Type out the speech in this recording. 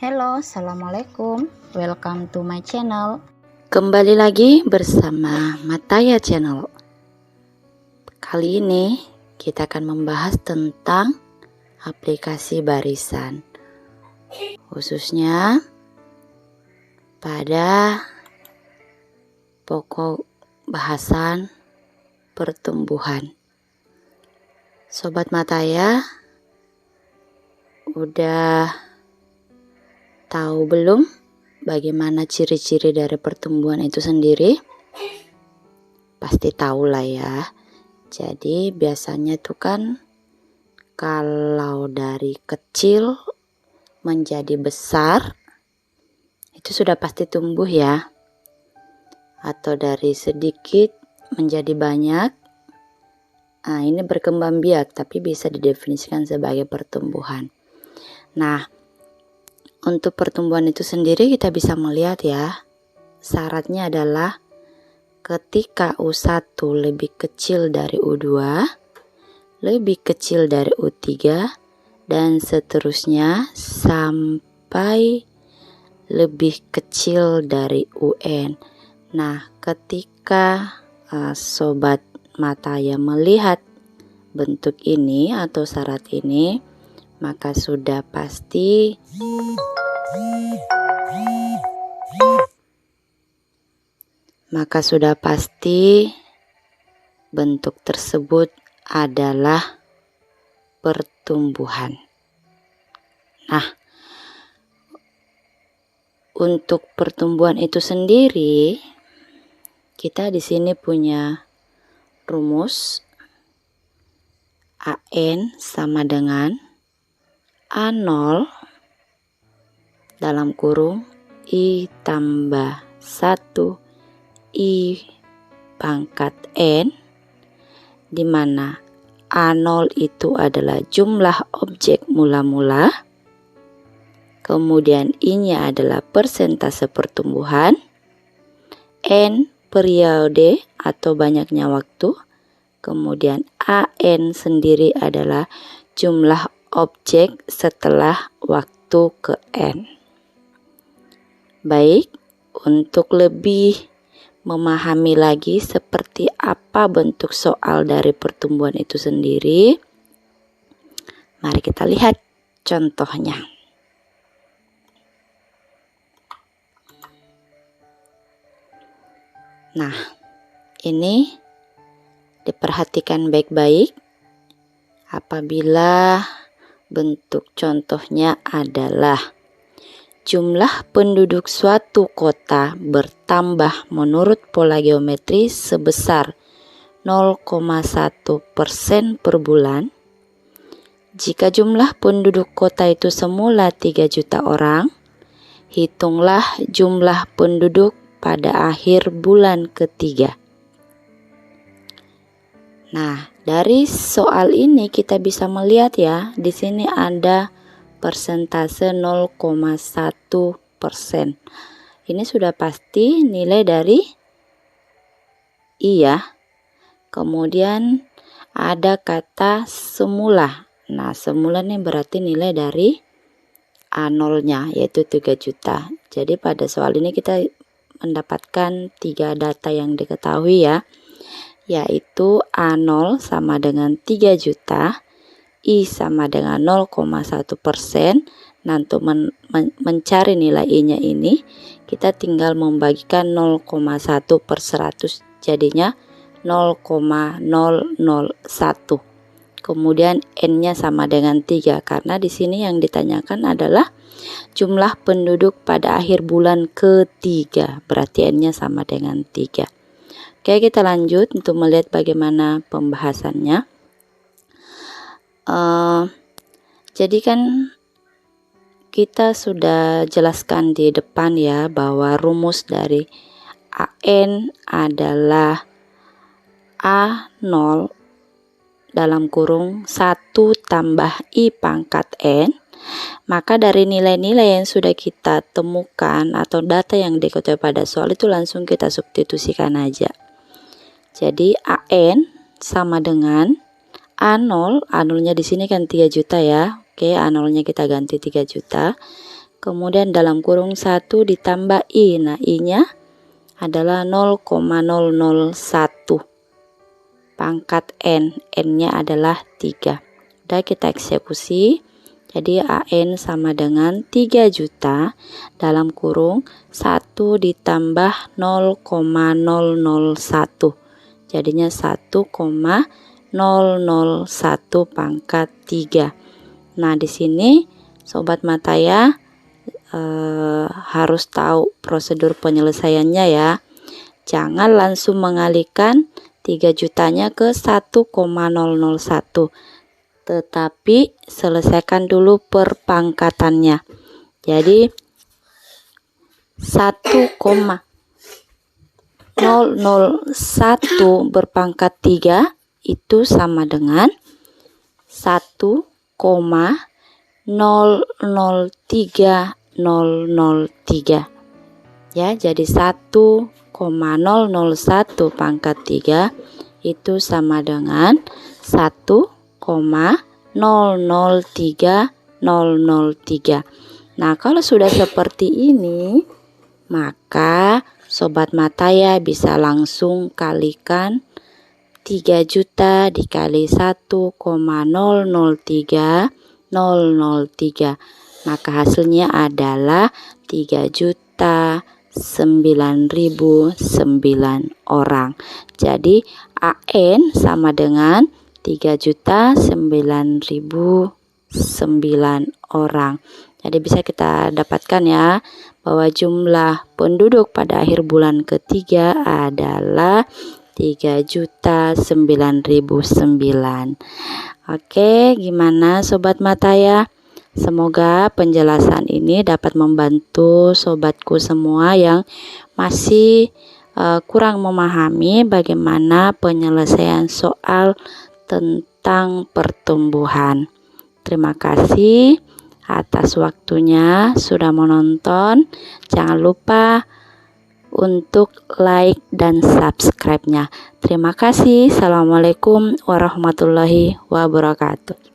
Hello, assalamualaikum. Welcome to my channel. Kembali lagi bersama Mataya Channel. Kali ini kita akan membahas tentang aplikasi barisan, khususnya pada pokok bahasan pertumbuhan. Sobat Mataya, udah tahu belum bagaimana ciri-ciri dari pertumbuhan itu sendiri? Pasti tahu lah ya. Jadi biasanya itu kan kalau dari kecil menjadi besar itu sudah pasti tumbuh ya. Atau dari sedikit menjadi banyak. Nah, ini berkembang biak tapi bisa didefinisikan sebagai pertumbuhan. Nah, untuk pertumbuhan itu sendiri kita bisa melihat ya, syaratnya adalah ketika U1 lebih kecil dari U2, lebih kecil dari U3, dan seterusnya sampai lebih kecil dari UN. Nah, ketika Sobat Mataya melihat bentuk ini atau syarat ini, maka sudah pasti bentuk tersebut adalah pertumbuhan. Nah, untuk pertumbuhan itu sendiri, kita di sini punya rumus AN sama dengan A0 dalam kurung I tambah 1 I pangkat N, di mana A0 itu adalah jumlah objek mula-mula, kemudian I-nya adalah persentase pertumbuhan, N periode atau banyaknya waktu, kemudian AN sendiri adalah jumlah objek setelah waktu ke N. Baik, untuk lebih memahami lagi seperti apa bentuk soal dari pertumbuhan itu sendiri, mari kita lihat contohnya. Nah, ini diperhatikan baik-baik apabila bentuk contohnya adalah jumlah penduduk suatu kota bertambah menurut pola geometri sebesar 0,1% per bulan. Jika jumlah penduduk kota itu semula 3 juta orang, hitunglah jumlah penduduk pada akhir bulan ketiga. Nah, dari soal ini kita bisa melihat ya, di sini ada persentase 0,1%. Ini sudah pasti nilai dari I ya. Kemudian ada kata semula. Nah, semula ini berarti nilai dari A0-nya yaitu 3 juta. Jadi pada soal ini kita mendapatkan 3 data yang diketahui ya, yaitu A0 sama dengan 3 juta, I sama dengan 0,1%. Nah, untuk mencari nilai I-nya ini, kita tinggal membagikan 0,1 per 100, jadinya 0,001. Kemudian N-nya sama dengan 3, karena di sini yang ditanyakan adalah jumlah penduduk pada akhir bulan ketiga, berarti N-nya sama dengan 3. Oke, kita lanjut untuk melihat bagaimana pembahasannya. Jadi kan kita sudah jelaskan di depan ya bahwa rumus dari AN adalah A0 dalam kurung 1 tambah I pangkat N. Maka dari nilai-nilai yang sudah kita temukan atau data yang diketahui pada soal itu langsung kita substitusikan aja. Jadi AN sama dengan A0, A0-nya di sini kan 3 juta ya. Oke, A0-nya kita ganti 3 juta. kemudian dalam kurung 1 ditambah I. Nah, I-nya adalah 0,001 pangkat N. N-nya adalah 3. Udah, kita eksekusi. Jadi AN sama dengan 3 juta dalam kurung 1 ditambah 0,001. Jadinya 1,001 pangkat 3. Nah, di sini sobat mata ya, harus tahu prosedur penyelesaiannya ya. Jangan langsung mengalihkan 3 jutanya ke 1,001. Tetapi selesaikan dulu perpangkatannya. Jadi 1,001 berpangkat 3 itu sama dengan 1,003003. Ya, jadi 1,001 pangkat 3 itu sama dengan 1,003003. Nah, kalau sudah seperti ini, maka sobat mata ya bisa langsung kalikan 3 juta dikali 1,003003. Maka hasilnya adalah 3.009.009 orang. Jadi AN sama dengan 3.009.009 orang. Jadi bisa kita dapatkan ya bahwa jumlah penduduk pada akhir bulan ketiga adalah 3.009.009. Oke, gimana sobat mata ya? Semoga penjelasan ini dapat membantu sobatku semua yang masih kurang memahami bagaimana penyelesaian soal tentang pertumbuhan. Terima kasih atas waktunya sudah menonton. Jangan lupa untuk like dan subscribe-nya. Terima kasih. Assalamualaikum warahmatullahi wabarakatuh.